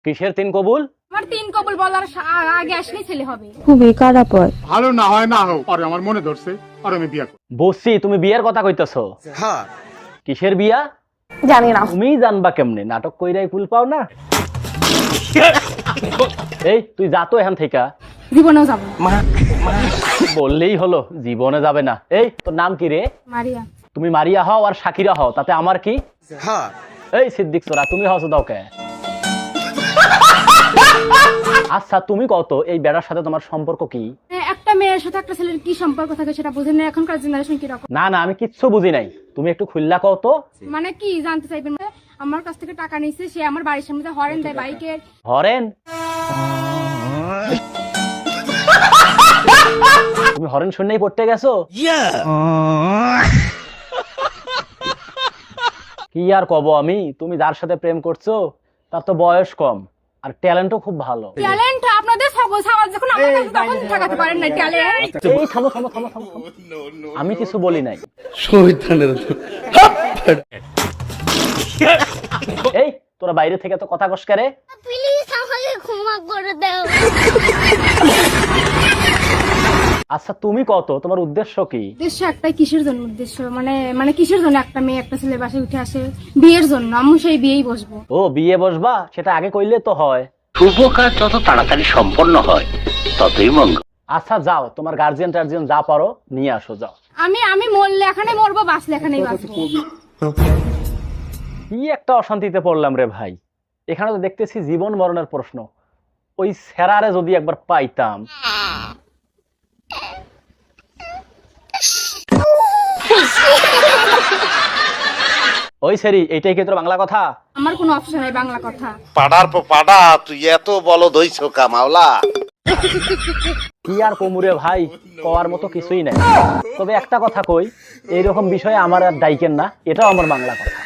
কিসের তিন কবুল? আমার তিন কবুল বলার আগে আসলেই ছেলে হবে। খুবই খারাপ হয়। ভালো না হয় না হোক, আর আমার মনে ধরছে আর আমি বিয়া করব। বসছি, তুমি বিয়ের কথা কইতেছো? হ্যাঁ। কিসের বিয়া? জানি না। তুমি জানবা কেমনে? নাটক কইরাই ফুল পাও না। এই তুই যা তো এখান থেকে। জীবনেও যাবো না। বললেই হলো জীবনে যাবে না। এই তোর নাম কি রে? মারিয়া। তুমি মারিয়া হও আর শাকিরা হও, তাতে আমার কি? হ্যাঁ। এই সিদ্দিক সোরা, তুমি হসো দাও কে? আচ্ছা তুমি কত, এই বেড়ার সাথে তোমার সম্পর্ক কি? একটা মেয়ের সাথে একটা ছেলের কি সম্পর্ক থাকে সেটা বুঝেন না এখনকার জেনারেশন কি রকম। না না, আমি কিচ্ছু বুঝি নাই, তুমি একটু খুললা কও তো। মানে কি জানতে চাইবেন? আমার কাছ থেকে টাকা নিছে, সে আমার বাড়ির সামনে হরেন দেয় বাইকের। হরেন? তুমি হরেন শুনেই পড়তে গেছো? কি আর কব আমি, তুমি যার সাথে প্রেম করছো তার তো বয়স কম আর ট্যালেন্টও খুব ভালো। ট্যালেন্ট আপনাদের ছাগল যখন আমার কাছে তখন ঠকাতে পারেন না ট্যালেন্ট। এই থামো থামো থামো থামো, আমি কিছু বলি নাই। এই তোরা বাইরে থেকে তো কথা কস করে। প্লিজ আমাকে ক্ষমা করে দাও। আচ্ছা তুমি কত, তোমার উদ্দেশ্য কি? উদ্দেশ্য একটাই। কিসের জন্য উদ্দেশ্য? মানে কিসের জন্য একটা মেয়ে একটা ছেলে বাসায় উঠে আসে? বিয়ের জন্য। আমি সেই বিয়েই বসবো। ও বিয়ে বসবা? সেটা আগে কইলে তো হয়। শুভ কাজ যত তাড়াতাড়ি সম্পন্ন হয় ততই মঙ্গল। আচ্ছা যাও, তোমার গার্জিয়ান টার্জিয়ান যা পারো নিয়ে আসো, যাও। আমি মরলে এখানে মরবো, বাঁচলে এখানেই বাঁচবো। কি একটা অশান্তিতে পড়লাম রে ভাই। এখানে তো দেখতেছি জীবন মরণের প্রশ্ন। ওই সেরারে যদি একবার পাইতাম। ওই সেরি, এইটাই কি তোর বাংলা কথা? আমার কোনো অপশন নাই বাংলা কথা। পাড়ার পর পাড়া, তুই এত বলদ হইছ কা মাওলা। কি আর কমুরে ভাই, কওয়ার মতো কিছুই নাই। তবে একটা কথা কই, এইরকম বিষয়ে আমার আর ডাইকেন না, এটাও আমার বাংলা কথা।